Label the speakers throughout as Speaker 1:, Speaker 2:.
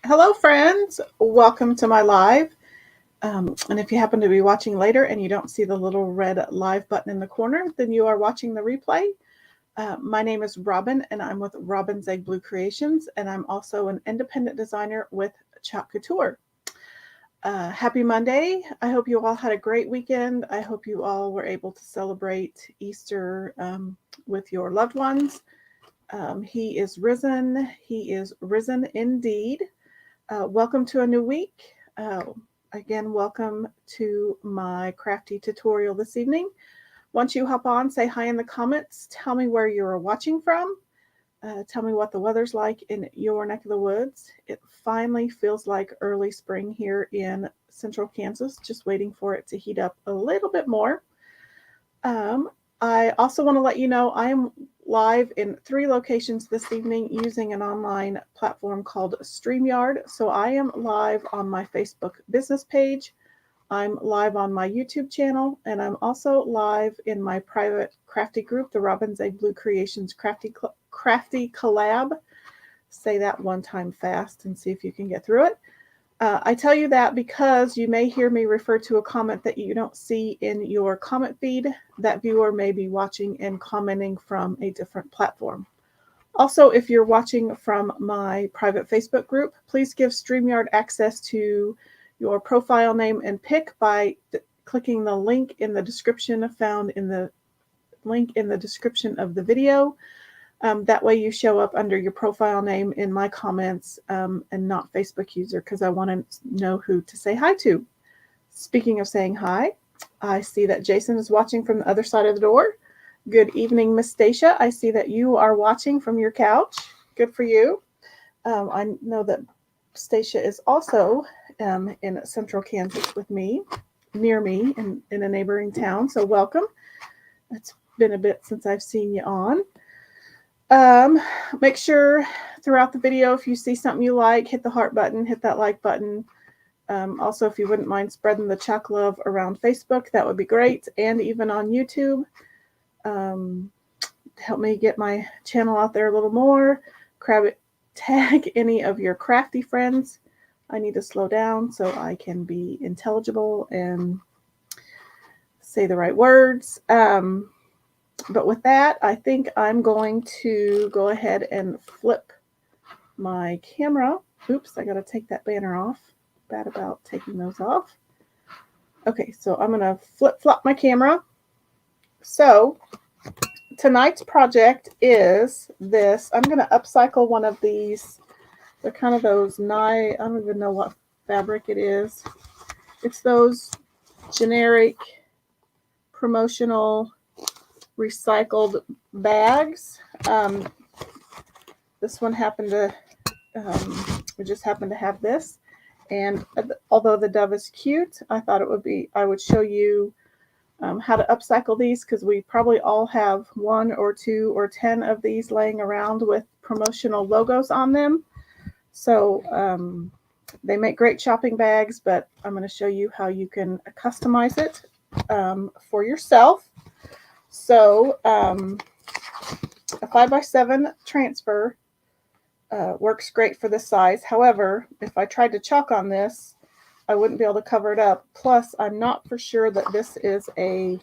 Speaker 1: Hello, friends. Welcome to my live. And if you happen to be watching later and you don't see the little red live button in the corner, then you are watching the replay. My name is Robin, and I'm with Robin's Egg Blue Creations, and I'm also an independent designer with Chalk Couture. Happy Monday. I hope you all had a great weekend. I hope you all were able to celebrate Easter with your loved ones. He is risen. He is risen indeed. Welcome to a new week. Again, welcome to my crafty tutorial this evening. Once you hop on, say hi in the comments. Tell me where you're watching from. Tell me what the weather's like in your neck of the woods. It finally feels like early spring here in central Kansas, just waiting for it to heat up a little bit more. I also want to let you know I am live in 3 locations this evening using an online platform called StreamYard. So I am live on my Facebook business page. I'm live on my YouTube channel, and I'm also live in my private crafty group, the Robin's Egg Blue Creations Crafty Collab. Say that one time fast and see if you can get through it. I tell you that because you may hear me refer to a comment that you don't see in your comment feed. That viewer may be watching and commenting from a different platform. Also, if you're watching from my private Facebook group, please give StreamYard access to your profile name and pic by clicking the link in the description found in the link in the description of the video. That way you show up under your profile name in my comments and not Facebook user, because I want to know who to say hi to. Speaking of saying hi, I see that Jason is watching from the other side of the door. Good evening, Miss Stacia. I see that you are watching from your couch. Good for you. I know that Stacia is also in central Kansas with me, near me in a neighboring town. So welcome. It's been a bit since I've seen you on. Make sure throughout the video, if you see something you like, hit the heart button, hit that like button. Also, if you wouldn't mind spreading the Chalk love around Facebook, that would be great. And even on YouTube. Help me get my channel out there a little more. Tag any of your crafty friends. I need to slow down so I can be intelligible and say the right words. But with that, I think I'm going to go ahead and flip my camera. Oops, I got to take that banner off. Bad about taking those off. Okay, so I'm going to flip-flop my camera. So tonight's project is this. I'm going to upcycle one of these. They're kind of those I don't even know what fabric it is. It's those generic promotional recycled bags. This one happened to, we just happened to have this. And although the dove is cute, I thought I would show you how to upcycle these, because we probably all have 1 or 2 or 10 of these laying around with promotional logos on them. So they make great shopping bags, but I'm going to show you how you can customize it for yourself. So a 5x7 transfer works great for this size. However, if I tried to chalk on this, I wouldn't be able to cover it up. Plus, I'm not for sure that this is an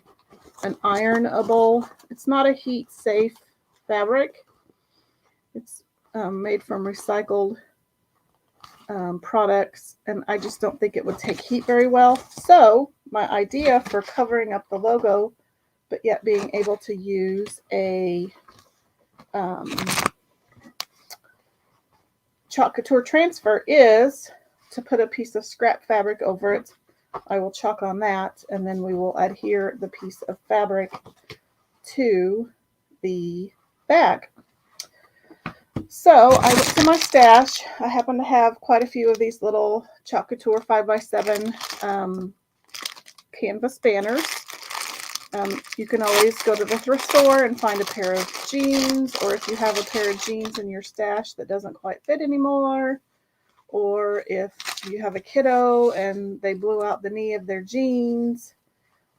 Speaker 1: ironable. It's not a heat-safe fabric. It's made from recycled products, and I just don't think it would take heat very well. So my idea for covering up the logo, but yet being able to use a Chalk Couture transfer is to put a piece of scrap fabric over it. I will chalk on that, and then we will adhere the piece of fabric to the bag. So I went to my stash. I happen to have quite a few of these little Chalk Couture 5x7 canvas banners. You can always go to the thrift store and find a pair of jeans, or if you have a pair of jeans in your stash that doesn't quite fit anymore, or if you have a kiddo and they blew out the knee of their jeans,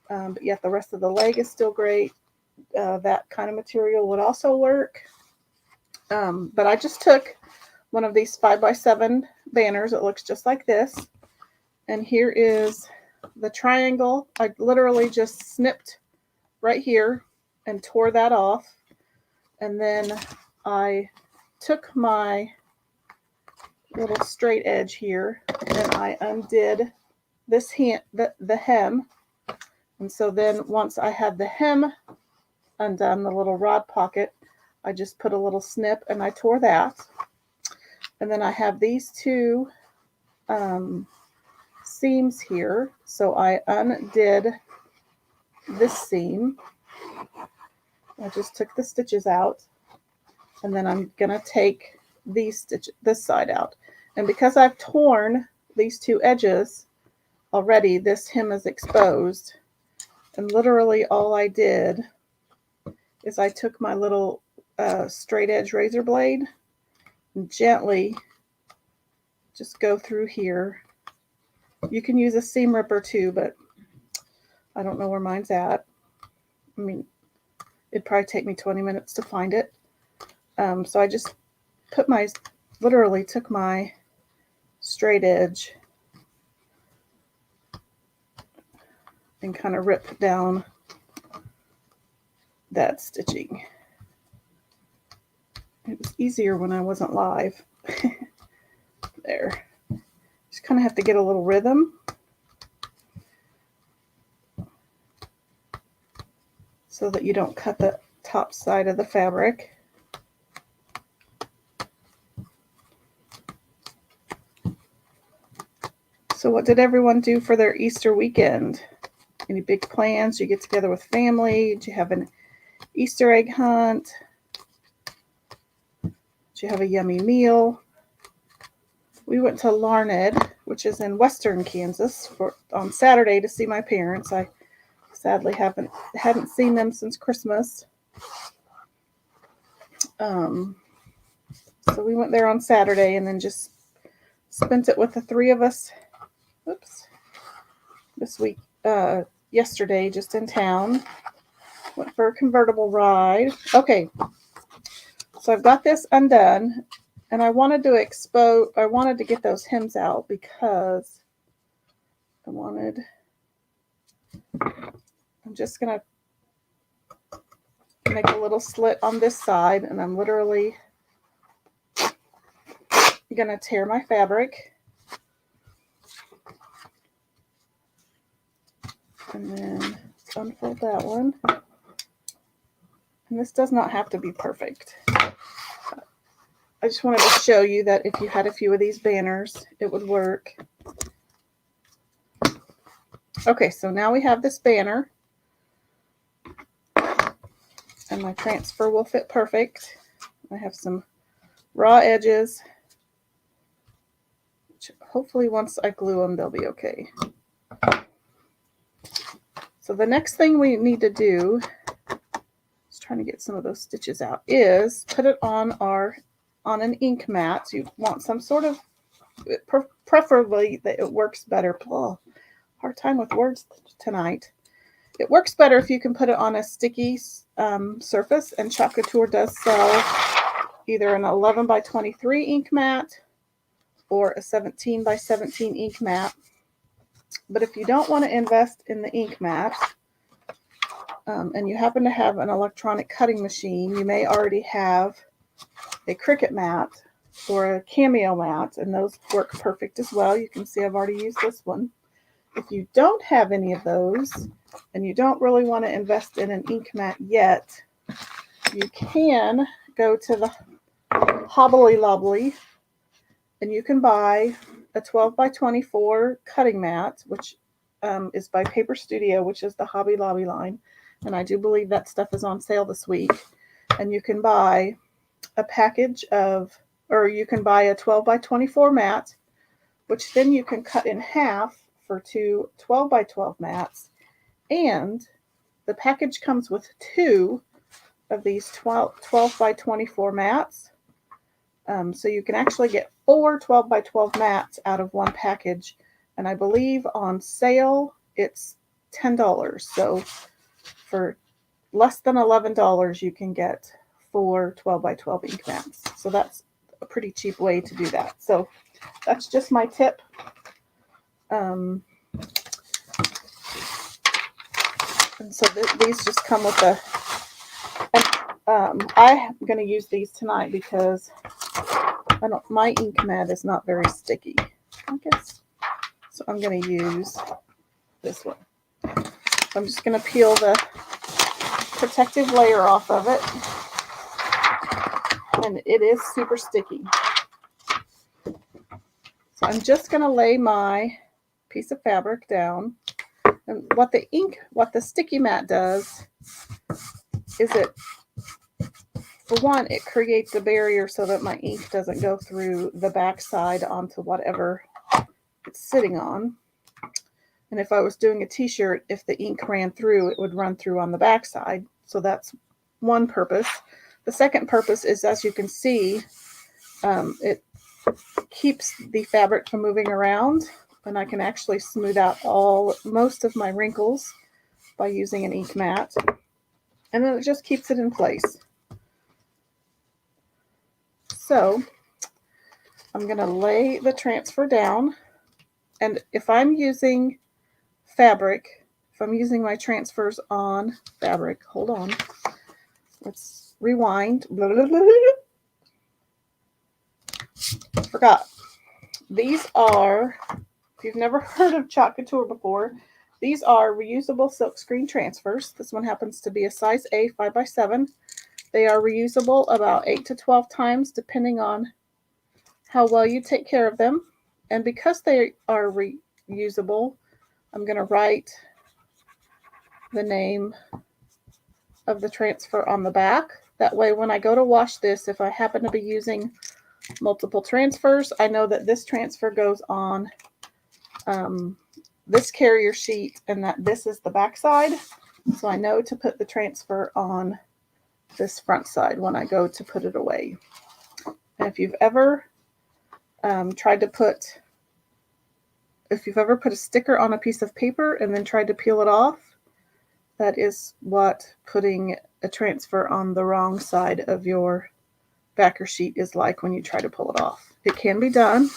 Speaker 1: but yet the rest of the leg is still great, that kind of material would also work. But I just took one of these 5x7 banners. It looks just like this. And here is the triangle. I literally just snipped right here and tore that off. And then I took my little straight edge here and I undid this the hem. And so then once I had the hem undone, the little rod pocket, I just put a little snip and I tore that. And then I have these two seams here. So I undid this seam. I just took the stitches out. And then I'm going to take this side out. And because I've torn these two edges already, this hem is exposed. And literally all I did is I took my little straight edge razor blade and gently just go through here. You can use a seam ripper too, but I don't know where mine's at. I mean, it'd probably take me 20 minutes to find it. So I just literally took my straight edge and kind of ripped down that stitching. It was easier when I wasn't live. There. Just kind of have to get a little rhythm. So that you don't cut the top side of the fabric. So what did everyone do for their Easter weekend? Any big plans? Did you get together with family? Did you have an Easter egg hunt? Did you have a yummy meal? We went to Larned, which is in western Kansas, on Saturday to see my parents. I sadly hadn't seen them since Christmas. So we went there on Saturday and then just spent it with the three of us. Oops. This week, yesterday, just in town. Went for a convertible ride. Okay. So I've got this undone and I wanted to get those hems out because I'm just going to make a little slit on this side and I'm literally going to tear my fabric. And then let's unfold that one. And this does not have to be perfect. I just wanted to show you that if you had a few of these banners, it would work. Okay, so now we have this banner. And my transfer will fit perfect. I have some raw edges. Which hopefully once I glue them, they'll be okay. So the next thing we need to do, just trying to get some of those stitches out, is put it on an ink mat. So you want some sort of, preferably that it works better. Oh, hard time with words tonight. It works better if you can put it on a sticky surface, and Chalk Couture does sell either an 11x23 ink mat or a 17x17 ink mat. But if you don't want to invest in the ink mat, and you happen to have an electronic cutting machine, you may already have a Cricut mat or a Cameo mat, and those work perfect as well. You can see I've already used this one. If you don't have any of those, and you don't really want to invest in an ink mat yet, you can go to the Hobbly Lobbly, and you can buy a 12x24 cutting mat, which is by Paper Studio, which is the Hobby Lobby line. And I do believe that stuff is on sale this week. And you can buy a package or you can buy a 12x24 mat, which then you can cut in half for two 12x12 mats. And the package comes with two of these 12x24 mats. So you can actually get 4 12x12 mats out of one package. And I believe on sale, it's $10. So for less than $11, you can get 4 12x12 ink mats. So that's a pretty cheap way to do that. So that's just my tip. And so these just come with a, and I'm going to use these tonight because my ink mat is not very sticky, I guess. So I'm going to use this one. So I'm just going to peel the protective layer off of it. And it is super sticky. So I'm just going to lay my piece of fabric down. And what the sticky mat does is for one, it creates a barrier so that my ink doesn't go through the back side onto whatever it's sitting on. And if I was doing a t-shirt, if the ink ran through, it would run through on the back side. So that's one purpose. The second purpose is, as you can see, it keeps the fabric from moving around, and I can actually smooth out most of my wrinkles by using an ink mat. And then it just keeps it in place. So I'm going to lay the transfer down, and if I'm using fabric, if I'm using my transfers on fabric, hold on, let's rewind. Blah, blah, blah, blah. Forgot. These are, if you've never heard of Chalk Couture before, these are reusable silkscreen transfers. This one happens to be a size A 5x7. They are reusable about 8 to 12 times depending on how well you take care of them. And because they are reusable, I'm going to write the name of the transfer on the back. That way when I go to wash this, if I happen to be using multiple transfers, I know that this transfer goes on this carrier sheet and that this is the back side. So I know to put the transfer on this front side when I go to put it away. And if you've ever if you've ever put a sticker on a piece of paper and then tried to peel it off, that is what putting a transfer on the wrong side of your backer sheet is like when you try to pull it off. It can be done,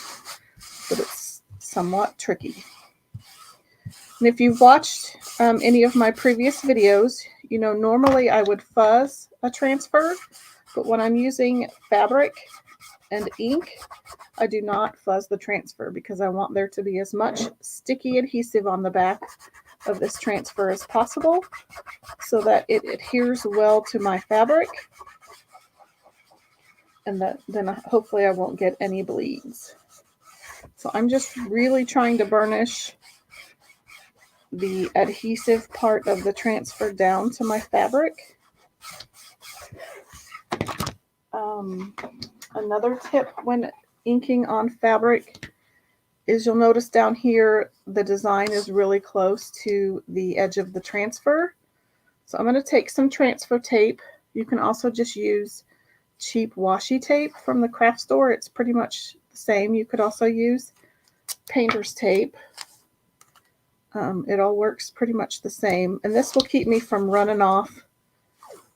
Speaker 1: but it's somewhat tricky. And if you've watched any of my previous videos, you know normally I would fuzz a transfer, but when I'm using fabric and ink, I do not fuzz the transfer because I want there to be as much sticky adhesive on the back of this transfer as possible so that it adheres well to my fabric, and then hopefully I won't get any bleeds. So I'm just really trying to burnish the adhesive part of the transfer down to my fabric. Another tip when inking on fabric is you'll notice down here the design is really close to the edge of the transfer. So I'm going to take some transfer tape. You can also just use cheap washi tape from the craft store. It's pretty much the same. You could also use painter's tape. It all works pretty much the same. And this will keep me from running off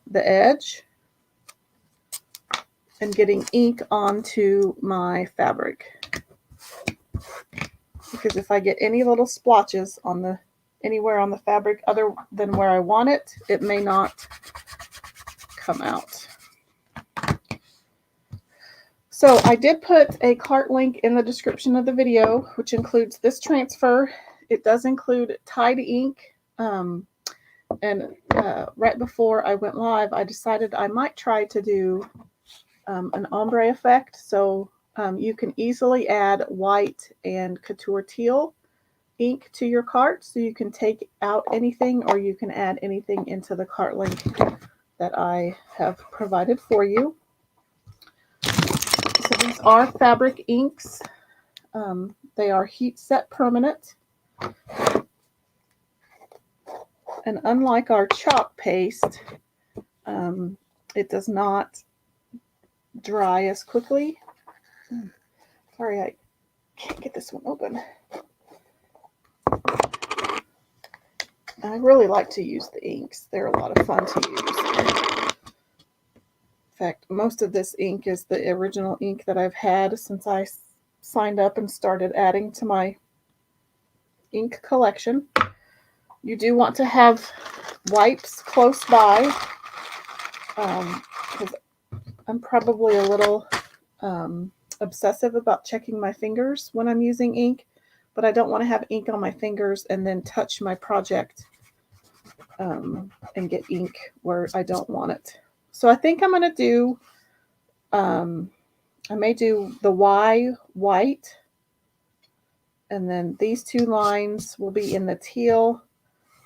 Speaker 1: the edge and getting ink onto my fabric. Because if I get any little splotches on anywhere on the fabric other than where I want it, it may not come out. So I did put a cart link in the description of the video, which includes this transfer. It does include Tide ink. Right before I went live, I decided I might try to do an ombre effect. So you can easily add white and Couture teal ink to your cart. So you can take out anything or you can add anything into the cart link that I have provided for you. So these are fabric inks. They are heat set permanent. And unlike our chalk paste, it does not dry as quickly. Sorry, I can't get this one open. I really like to use the inks. They're a lot of fun to use. fact, most of this ink is the original ink that I've had since I signed up and started adding to my ink collection. You do want to have wipes close by, because I'm probably a little obsessive about checking my fingers when I'm using ink, but I don't want to have ink on my fingers and then touch my project and get ink where I don't want it. So I think I'm going to do, I may do the Y white, and then these two lines will be in the teal,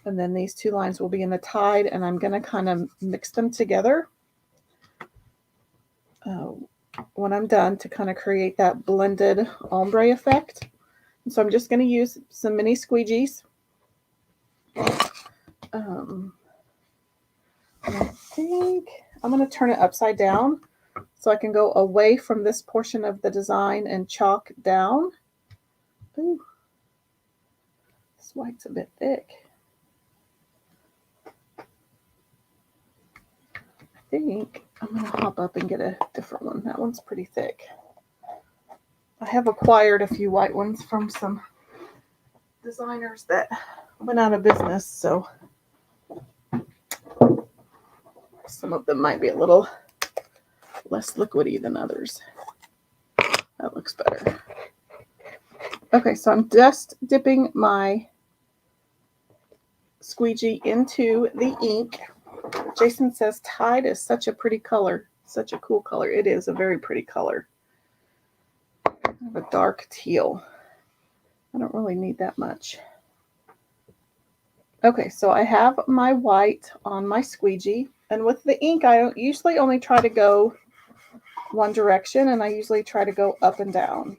Speaker 1: and then these two lines will be in the tide, and I'm going to kind of mix them together when I'm done to kind of create that blended ombre effect. And so I'm just going to use some mini squeegees. I think I'm going to turn it upside down so I can go away from this portion of the design and chalk down. Ooh, this white's a bit thick. I think I'm going to hop up and get a different one. That one's pretty thick. I have acquired a few white ones from some designers that went out of business, so some of them might be a little less liquidy than others. That looks better. Okay, so I'm just dipping my squeegee into the ink. Jason says Tide is such a pretty color, such a cool color. It is a very pretty color. A dark teal. I don't really need that much. Okay, so I have my white on my squeegee, and with the ink, I usually only try to go one direction, and I usually try to go up and down.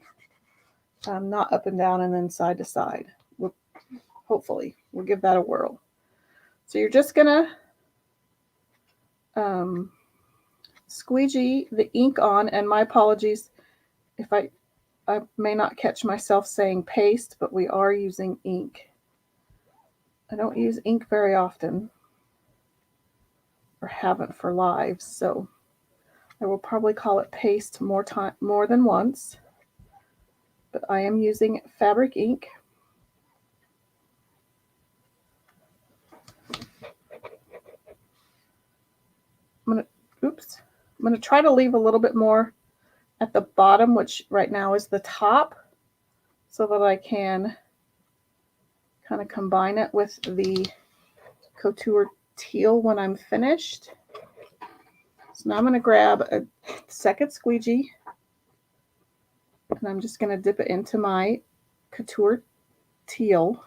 Speaker 1: Not up and down and then side to side. Hopefully, we'll give that a whirl. So you're just gonna squeegee the ink on, and my apologies if I may not catch myself saying paste, but we are using ink. I don't use ink very often, or haven't for lives, so I will probably call it paste more than once. But I am using fabric ink. I'm gonna try to leave a little bit more at the bottom, which right now is the top, so that I can kind of combine it with the Couture teal when I'm finished. So now I'm going to grab a second squeegee, and I'm just going to dip it into my Couture teal.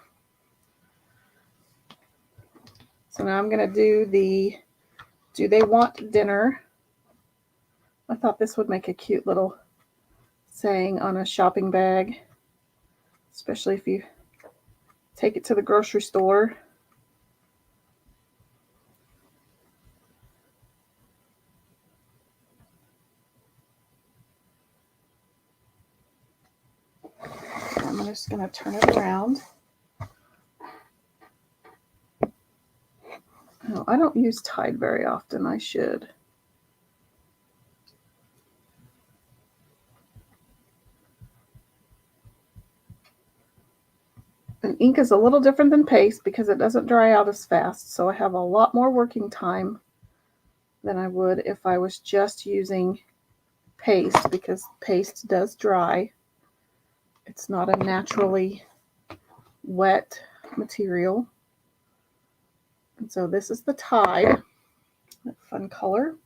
Speaker 1: So now I'm going to do the Do They Want Dinner? I thought this would make a cute little saying on a shopping bag, especially if you take it to the grocery store. I'm just going to turn it around. No, I don't use Tide very often. I should. And ink is a little different than paste because it doesn't dry out as fast, so I have a lot more working time than I would if I was just using paste, because paste does dry. It's not a naturally wet material. And so this is the Tide, that fun color.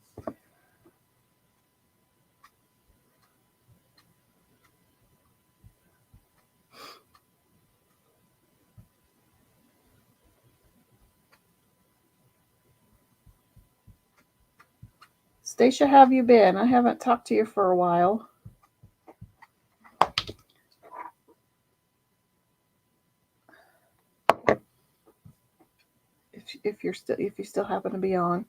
Speaker 1: Stacia, how have you been? I haven't talked to you for a while. If you still happen to be on.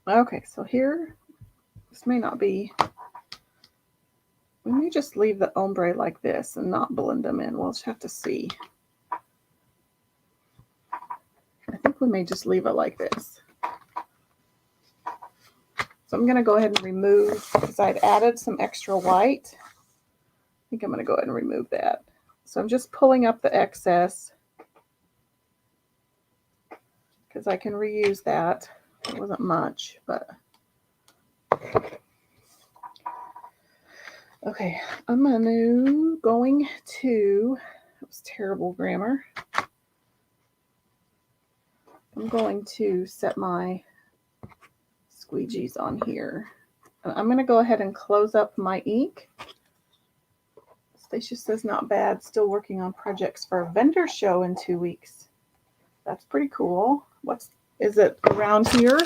Speaker 1: Okay, so here, this may not be We may just leave the ombre like this and not blend them in. We'll just have to see. I think we may just leave it like this. So I'm going to go ahead and remove, because I'd added some extra white. I think I'm going to go ahead and remove that. So I'm just pulling up the excess because I can reuse that. It wasn't much, but okay. I'm going to, that was terrible grammar. I'm going to set my squeegees on here. I'm going to go ahead and close up my ink. Stacia says not bad. Still working on projects for a vendor show in 2 weeks. That's pretty cool. Is it around here?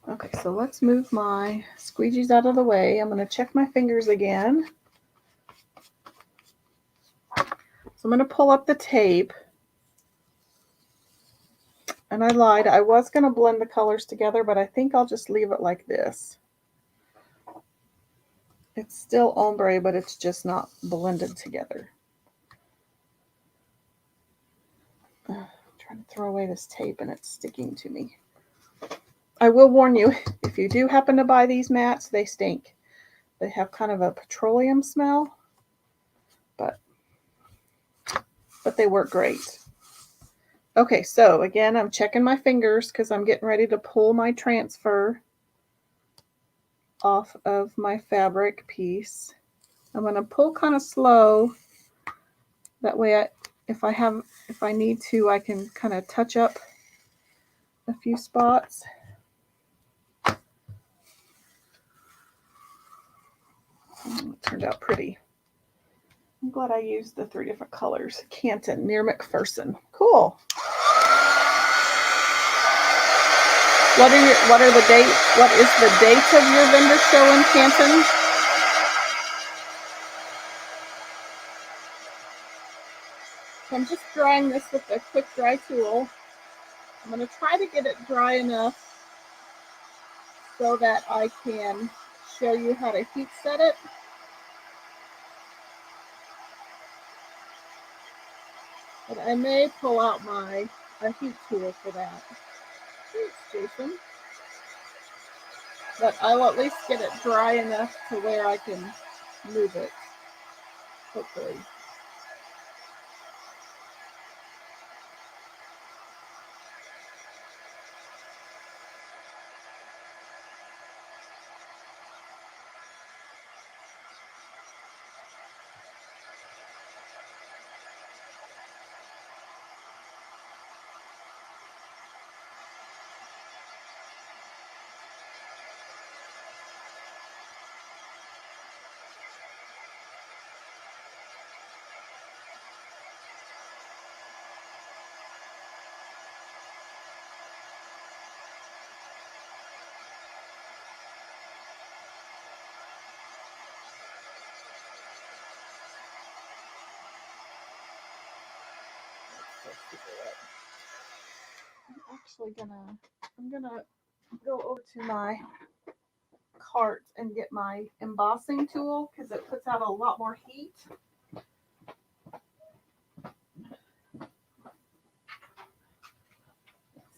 Speaker 1: Okay, so let's move my squeegees out of the way. I'm going to check my fingers again. So I'm going to pull up the tape. And I lied. I was going to blend the colors together, but I think I'll just leave it like this. It's still ombre, but it's just not blended together. I'm trying to throw away this tape and it's sticking to me. I will warn you, if you do happen to buy these mats, they stink. They have kind of a petroleum smell, but they work great. Okay, so again, I'm checking my fingers because I'm getting ready to pull my transfer off of my fabric piece. I'm going to pull kind of slow. That way, if I need to, I can kind of touch up a few spots. It turned out pretty. I'm glad I used the 3 different colors. Canton near McPherson. Cool. What is the date of your vendor show in Canton? So I'm just drying this with a quick dry tool. I'm going to try to get it dry enough so that I can show you how to heat set it. But I may pull out a heat tool for that. Thanks, Jason. But I'll at least get it dry enough to where I can move it, hopefully. I'm gonna go over to my cart and get my embossing tool because it puts out a lot more heat.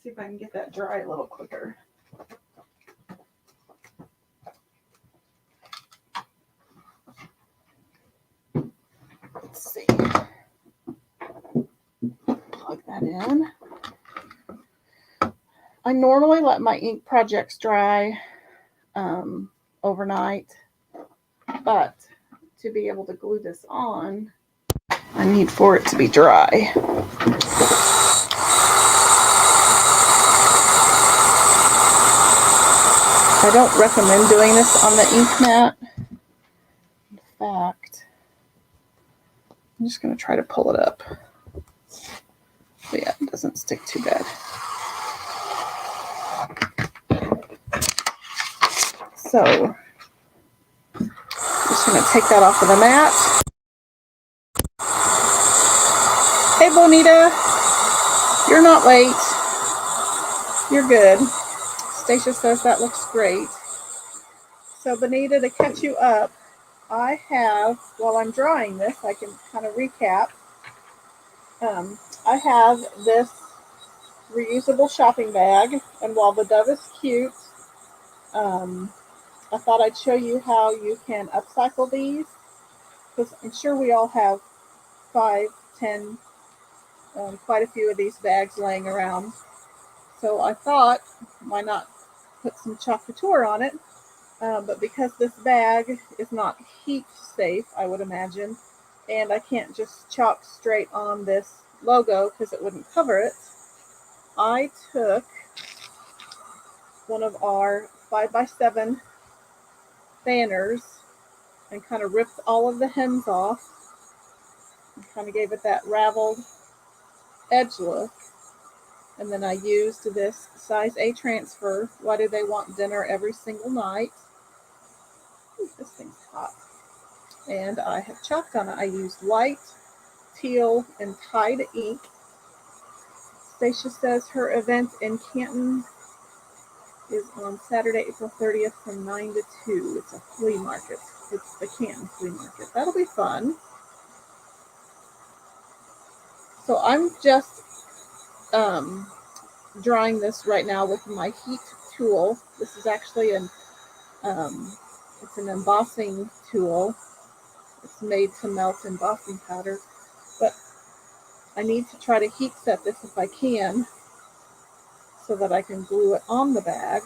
Speaker 1: See if I can get that dry a little quicker. Let's see. Plug that in. I normally let my ink projects dry overnight, but to be able to glue this on, I need for it to be dry. I don't recommend doing this on the ink mat. In fact, I'm just going to try to pull it up. But yeah, it doesn't stick too bad. So, I'm just going to take that off of the mat. Hey, Bonita. You're not late. You're good. Stacia says that looks great. So, Bonita, to catch you up, I have, while I'm drawing this, I can kind of recap. I have this reusable shopping bag, and while the dove is cute, I thought I'd show you how you can upcycle these, because I'm sure we all have 5, 10, quite a few of these bags laying around. So I thought, why not put some Chalk Couture on it? But because this bag is not heat safe, I would imagine, and I can't just chalk straight on this logo because it wouldn't cover it, I took one of our 5x7 banners and kind of ripped all of the hems off and kind of gave it that raveled edge look. And then I used this size A transfer. Why do they want dinner every single night? Ooh, this thing's hot. And I have chalked on it. I used white, teal, and Tide ink. Stacia says her event in Canton is on Saturday, April 30th from 9 to 2. It's a flea market. It's the Canton flea market. That'll be fun. So I'm just drawing this right now with my heat tool. This is actually it's an embossing tool. It's made to melt embossing powder, but I need to try to heat set this if I can, so that I can glue it on the bag.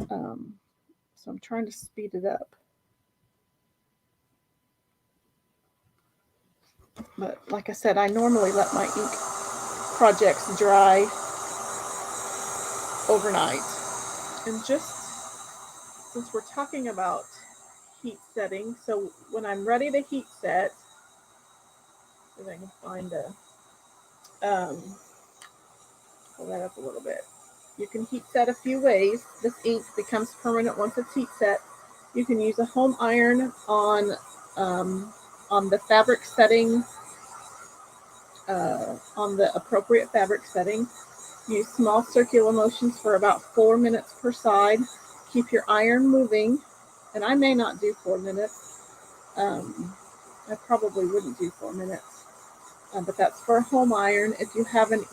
Speaker 1: So I'm trying to speed it up. But like I said, I normally let my ink projects dry overnight. And just since we're talking about heat setting, so when I'm ready to heat set, if I can find pull that up a little bit. You can heat set a few ways. This ink becomes permanent once it's heat set. You can use a home iron on the fabric setting, on the appropriate fabric setting. Use small circular motions for about 4 minutes per side. Keep your iron moving, and I may not do 4 minutes. I probably wouldn't do 4 minutes, but that's for a home iron. If you have an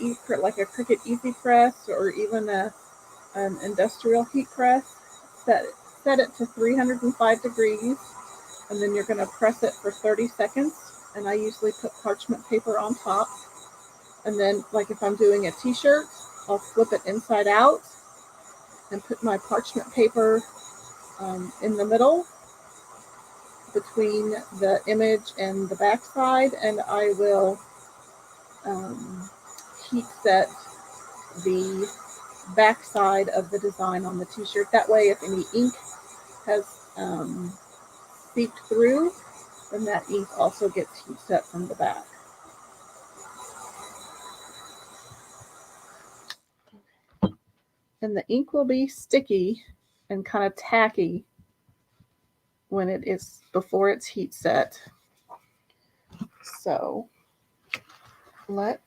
Speaker 1: like a Cricut Easy Press or even an industrial heat press, set it to 305 degrees, and then you're going to press it for 30 seconds. And I usually put parchment paper on top. And then, like if I'm doing a t-shirt, I'll flip it inside out and put my parchment paper in the middle between the image and the back side, and I will heat set the back side of the design on the t-shirt. That way, if any ink has seeped through, then that ink also gets heat set from the back. And the ink will be sticky and kind of tacky when it is before it's heat set. So I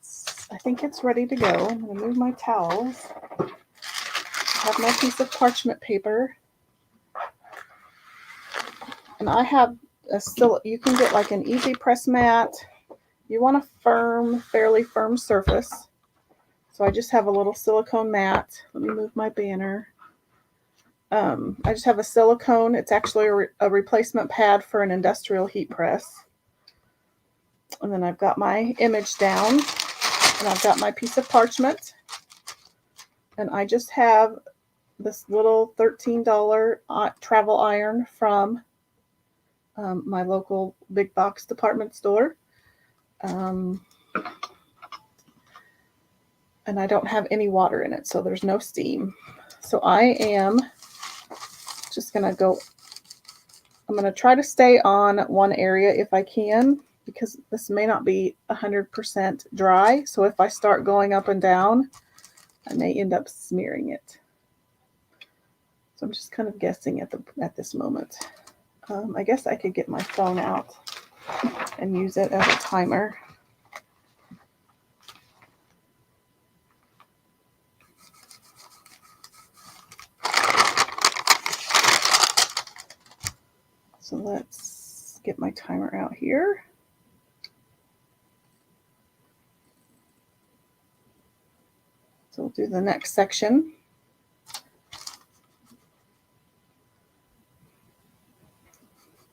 Speaker 1: think it's ready to go. I'm going to move my towels. I have my piece of parchment paper. And I have you can get like an easy press mat. You want a fairly firm surface. So I just have a little silicone mat. Let me move my banner. I just have a silicone. It's actually a replacement pad for an industrial heat press. And then I've got my image down, and I've got my piece of parchment. And I just have this little $13 travel iron from my local big box department store. And I don't have any water in it, so there's no steam. So I am just going to I'm going to try to stay on one area if I can, because this may not be 100% dry. So if I start going up and down, I may end up smearing it. So I'm just kind of guessing at this moment. I guess I could get my phone out and use it as a timer. So let's get my timer out here. So we'll do the next section.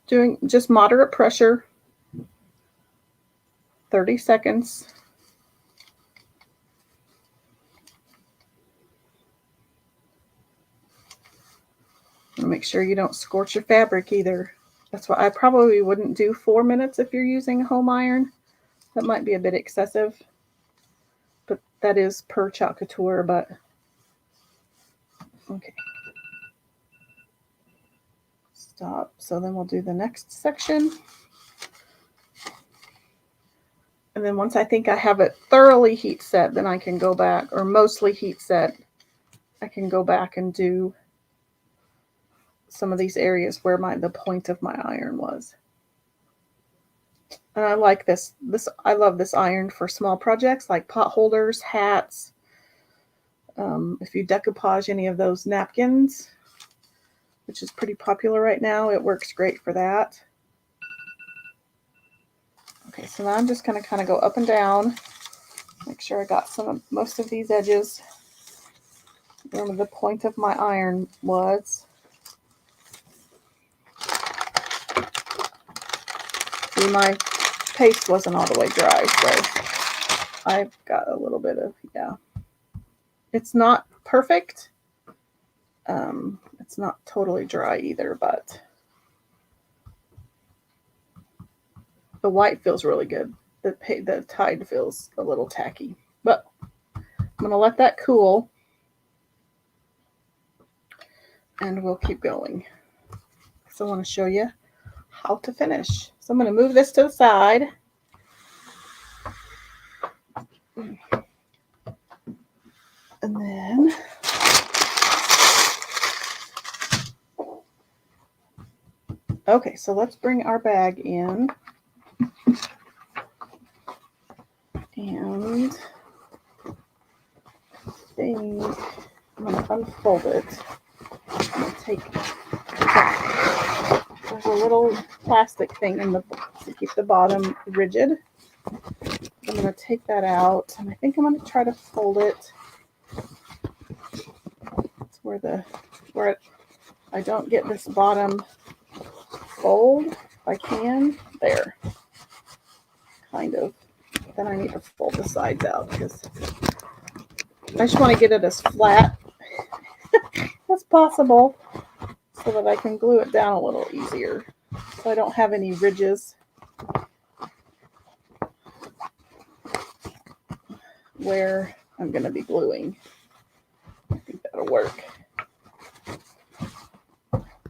Speaker 1: Doing just moderate pressure, 30 seconds. And make sure you don't scorch your fabric either. That's why I probably wouldn't do 4 minutes if you're using a home iron. That might be a bit excessive, but that is per Chalk Couture, but okay. Stop. So then we'll do the next section. And then once I think I have it thoroughly heat set, then I can go back, or mostly heat set, I can go back and do some of these areas where the point of my iron was. And I like this. I love this iron for small projects like pot holders, hats. If you decoupage any of those napkins, which is pretty popular right now, it works great for that. Okay, so now I'm just going to kind of go up and down, make sure I got most of these edges where the point of my iron was. See, my paste wasn't all the way dry, so I've got a little bit of, yeah. It's not perfect. It's not totally dry either, but the white feels really good. The tide feels a little tacky, but I'm going to let that cool and we'll keep going. So I want to show you how to finish. So I'm going to move this to the side. And then okay, so let's bring our bag in. And I think I'm going to unfold it. I'm going to take, there's a little plastic thing to keep the bottom rigid. I'm going to take that out, and I think I'm going to try to fold it. It's where I don't get this bottom fold. If I can, there, kind of. Then I need to fold the sides out because I just want to get it as flat as possible so that I can glue it down a little easier, so I don't have any ridges where I'm going to be gluing. I think that'll work.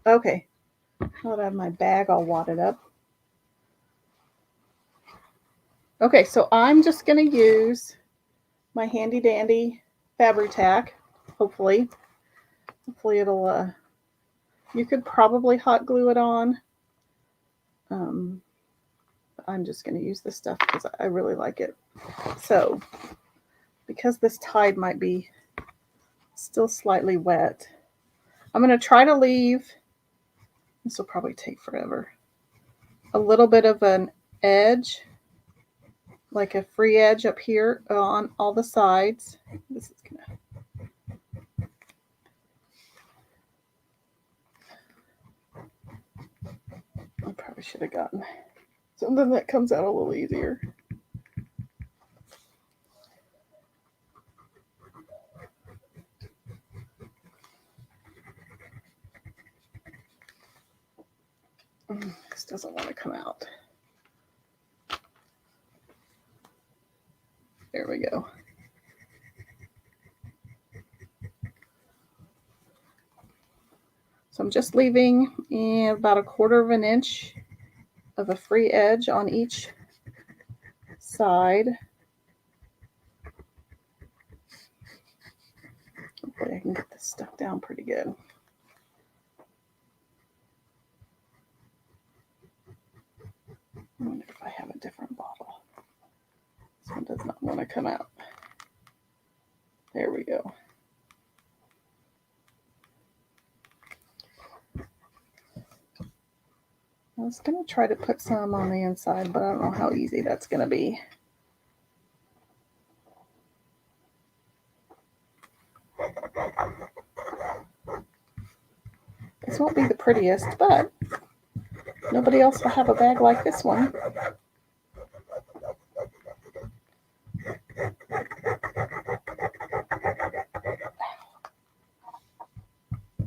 Speaker 1: Okay, now that I have my bag all wadded up. Okay, so I'm just going to use my handy dandy Fabri-Tac. Hopefully it'll, you could probably hot glue it on. I'm just going to use this stuff because I really like it. So, because this tide might be still slightly wet, I'm going to try to leave, this will probably take forever, a little bit of an edge, like a free edge up here on all the sides. This is going to... I probably should have gotten something that comes out a little easier. This doesn't want to come out. There we go. So I'm just leaving about 1/4 of an inch of a free edge on each side. Hopefully I can get this stuck down pretty good. a different bottle. This one does not want to come out. There we go. I was going to try to put some on the inside, but I don't know how easy that's going to be. This won't be the prettiest, but nobody else will have a bag like this one.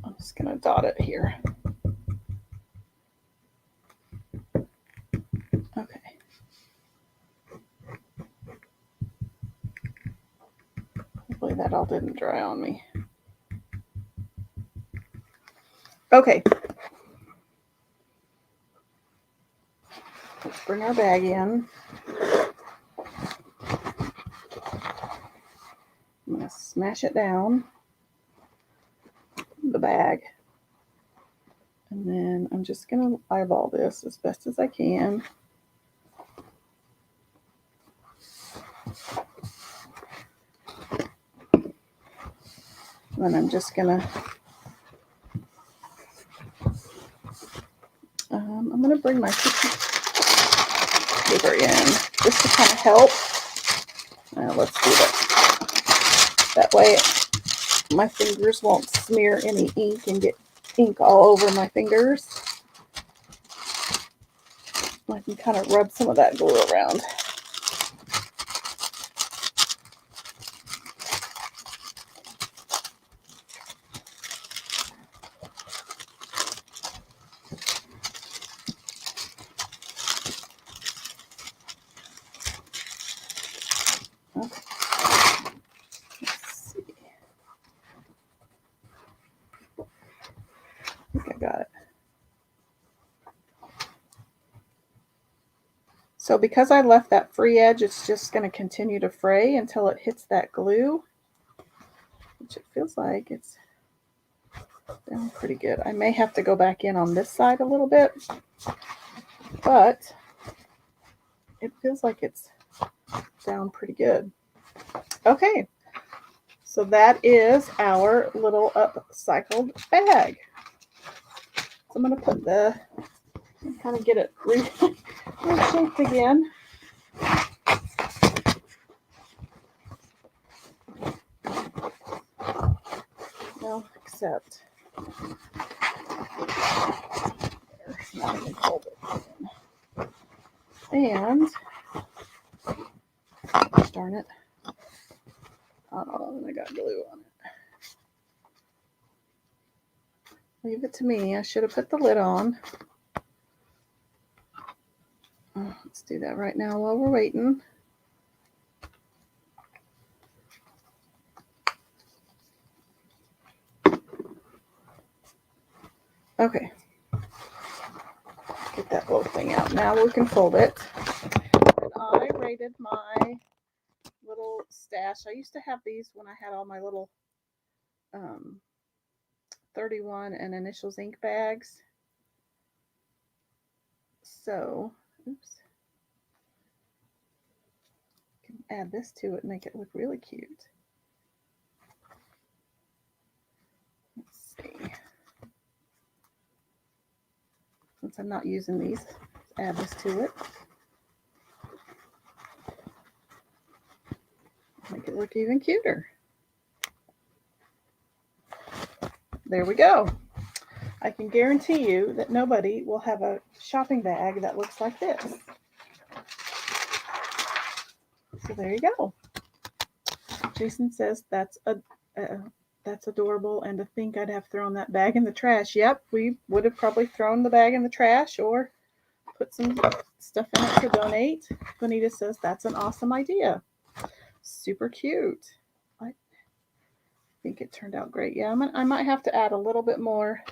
Speaker 1: I'm just going to dot it here. Okay. Hopefully that all didn't dry on me. Okay. Let's bring our bag in. I'm going to smash it down the bag. And then I'm just going to eyeball this as best as I can. And then I'm just going to I'm going to bring my tissue paper in just to kind of help. Let's do that. That way my fingers won't smear any ink and get ink all over my fingers. I can kind of rub some of that glue around. Okay. Let's see. I think I got it. So because I left that free edge, it's just going to continue to fray until it hits that glue, which it feels like it's down pretty good. I may have to go back in on this side a little bit, but it feels like it's down pretty good. Okay, so that is our little upcycled bag. So I'm going to put kind of get it reshaped again. No, except there. Now I can fold it in. And darn it. Oh, I got glue on it. Leave it to me. I should have put the lid on. Let's do that right now while we're waiting. Okay. Get that little thing out. Now we can fold it. And I rated my little stash. I used to have these when I had all my little 31 and initials ink bags. So, oops. Can add this to it and make it look really cute. Let's see. Since I'm not using these, let's add this to it. Make it look even cuter. There we go. I can guarantee you that nobody will have a shopping bag that looks like this. So there you go. Jason says that's adorable, and to think I'd have thrown that bag in the trash. Yep, we would have probably thrown the bag in the trash or put some stuff in it to donate. Bonita says that's an awesome idea. Super cute. I think it turned out great. Yeah, I might have to add a little bit more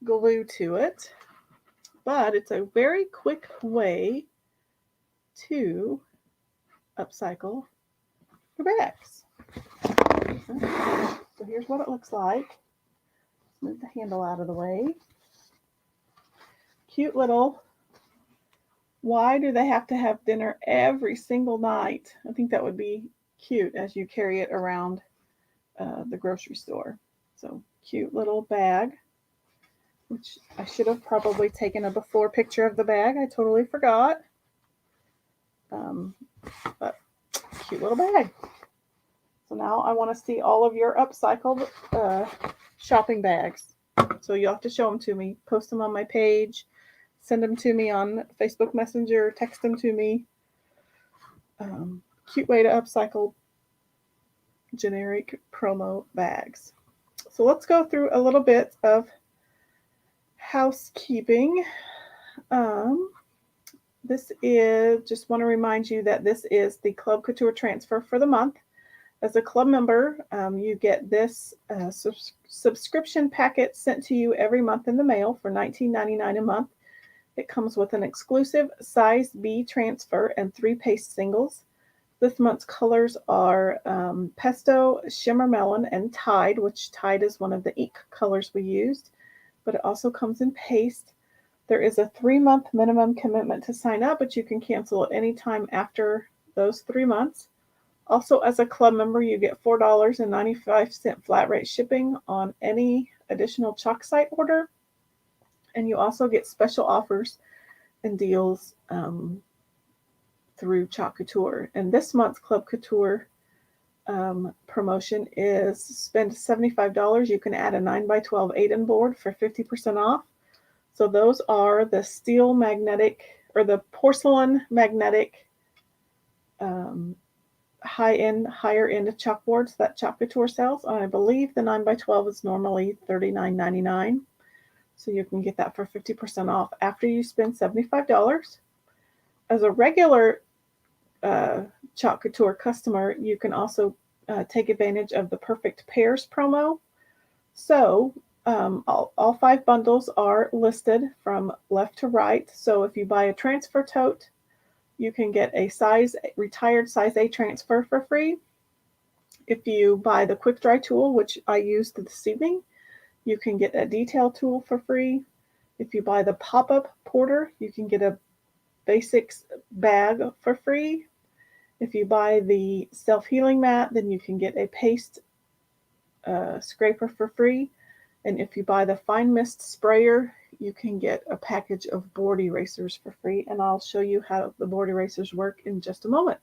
Speaker 1: glue to it, but it's a very quick way to upcycle your bags. So here's what it looks like. Move the handle out of the way. Cute little Why do they have to have dinner every single night? I think that would be cute as you carry it around the grocery store. So cute little bag, which I should have probably taken a before picture of the bag. I totally forgot. But cute little bag. So now I want to see all of your upcycled shopping bags. So you'll have to show them to me. Post them on my page. Send them to me on Facebook Messenger. Text them to me. Cute way to upcycle generic promo bags. So let's go through a little bit of housekeeping. This is, just want to remind you that this is the Club Couture transfer for the month. As a club member, you get this subscription packet sent to you every month in the mail for $19.99 a month. It comes with an exclusive size B transfer and 3 paste singles. This month's colors are Pesto, Shimmer Melon, and Tide, which Tide is one of the ink colors we used, but it also comes in paste. There is a 3-month minimum commitment to sign up, but you can cancel at any time after those 3 months. Also, as a club member, you get $4.95 flat rate shipping on any additional Chalk site order. And you also get special offers and deals through Chalk Couture. And this month's Club Couture promotion is spend $75. You can add a 9x12 8-in board for 50% off. So those are the steel magnetic, or the porcelain magnetic higher end chalkboards that Chalk Couture sells. And I believe the 9x12 is normally $39.99. So you can get that for 50% off after you spend $75. As a regular Chalk Couture customer, you can also take advantage of the Perfect Pairs promo. So all 5 bundles are listed from left to right. So if you buy a transfer tote, you can get a retired size A transfer for free. If you buy the quick dry tool, which I used this evening, you can get a detail tool for free. If you buy the pop-up porter, you can get a basics bag for free. If you buy the self-healing mat, then you can get a paste scraper for free. And if you buy the fine mist sprayer, you can get a package of board erasers for free. And I'll show you how the board erasers work in just a moment.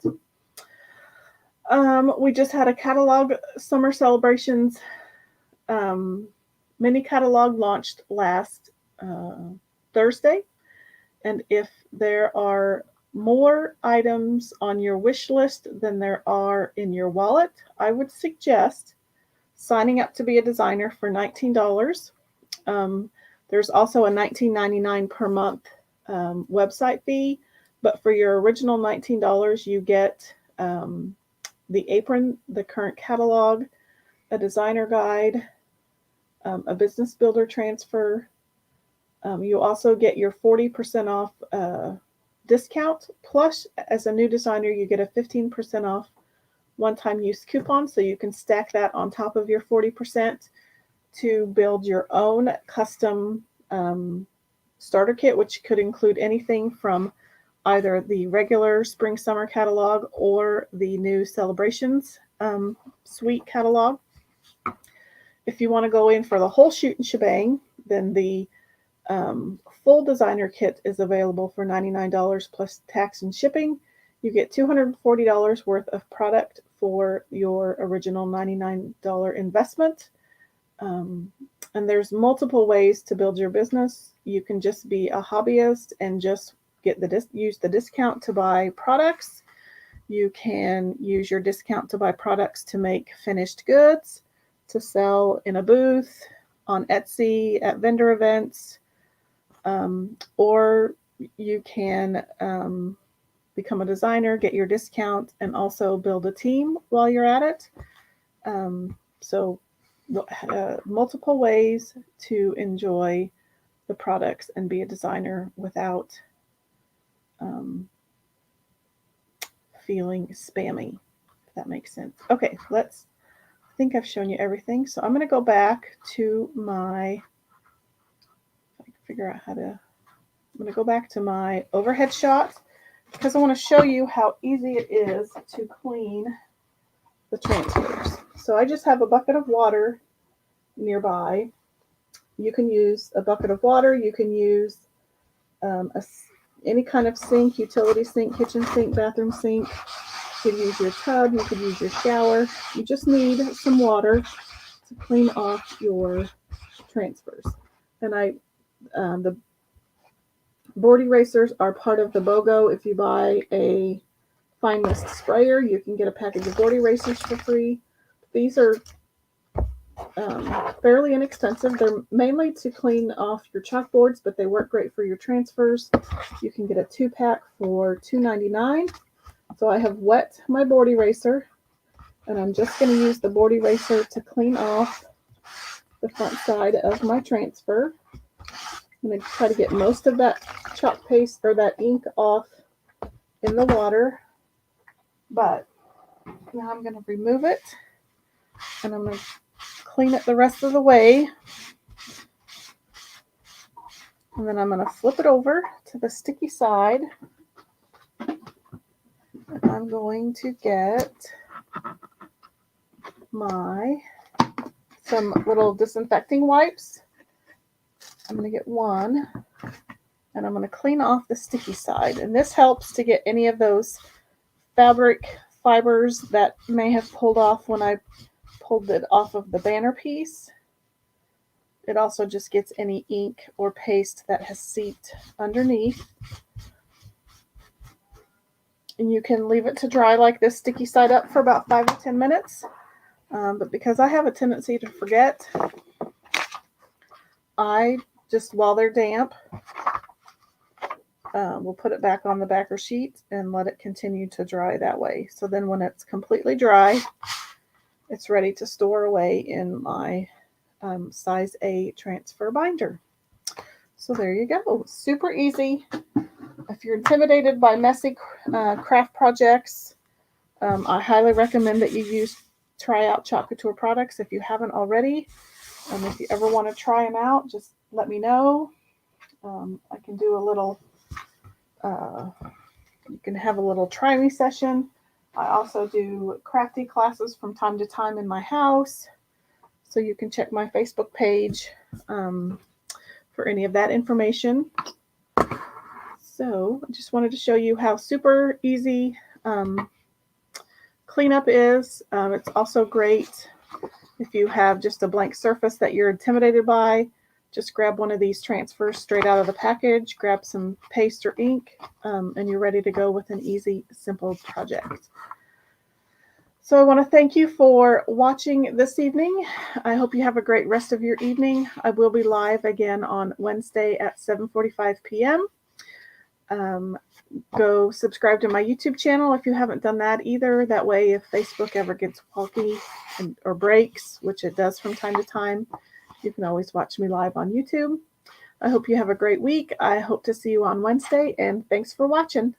Speaker 1: We just had a catalog summer celebrations mini catalog launched last Thursday. And if there are more items on your wish list than there are in your wallet, I would suggest signing up to be a designer for $19. There's also a $19.99 per month website fee, but for your original $19, you get the apron, the current catalog, a designer guide, a business builder transfer. You also get your 40% off discount. Plus, as a new designer, you get a 15% off one-time use coupon. So you can stack that on top of your 40% to build your own custom starter kit, which could include anything from either the regular spring-summer catalog or the new celebrations suite catalog. If you want to go in for the whole shoot and shebang, then the full designer kit is available for $99 plus tax and shipping. You get $240 worth of product for your original $99 investment. And there's multiple ways to build your business. You can just be a hobbyist and just get use the discount to buy products. You can use your discount to buy products to make finished goods, to sell in a booth, on Etsy, at vendor events, or you can become a designer, get your discount, and also build a team while you're at it. So multiple ways to enjoy the products and be a designer without feeling spammy, if that makes sense. Okay, I think I've shown you everything. So I'm going to go back to my, if I can figure out how to I'm going to go back to my overhead shot because I want to show you how easy it is to clean the transfers. So I just have a bucket of water nearby. You can use a bucket of water. You can use any kind of sink, utility sink, kitchen sink, bathroom sink. You could use your tub. You could use your shower. You just need some water to clean off your transfers. And the board erasers are part of the BOGO. If you buy a fine mist sprayer, you can get a package of board erasers for free. These are fairly inexpensive. They're mainly to clean off your chalkboards, but they work great for your transfers. You can get a 2-pack for $2.99. So I have wet my board eraser, and I'm just going to use the board eraser to clean off the front side of my transfer. I'm going to try to get most of that chalk paste or that ink off in the water, but now I'm going to remove it, and I'm going to clean it the rest of the way. And then I'm going to flip it over to the sticky side. And I'm going to get some little disinfecting wipes. I'm going to get one, and I'm going to clean off the sticky side. And this helps to get any of those fabric fibers that may have pulled off when I pulled it off of the banner piece. It also just gets any ink or paste that has seeped underneath. And you can leave it to dry like this, sticky side up, for about 5 to 10 minutes. But because I have a tendency to forget, I just, while they're damp, we'll put it back on the backer sheet and let it continue to dry that way. So then when it's completely dry, it's ready to store away in my size A transfer binder. So there you go. Super easy. If you're intimidated by messy craft projects, I highly recommend that you try out Chalk Couture products if you haven't already. If you ever want to try them out, just let me know. I can do a little, you can have a little try me session. I also do crafty classes from time to time in my house. So you can check my Facebook page for any of that information. So I just wanted to show you how super easy cleanup is. It's also great if you have just a blank surface that you're intimidated by. Just grab one of these transfers straight out of the package, grab some paste or ink, and you're ready to go with an easy, simple project. So I want to thank you for watching this evening. I hope you have a great rest of your evening. I will be live again on Wednesday at 7:45 p.m. Go subscribe to my YouTube channel if you haven't done that either. That way, if Facebook ever gets wonky or breaks, which it does from time to time, you can always watch me live on YouTube. I hope you have a great week. I hope to see you on Wednesday, and thanks for watching.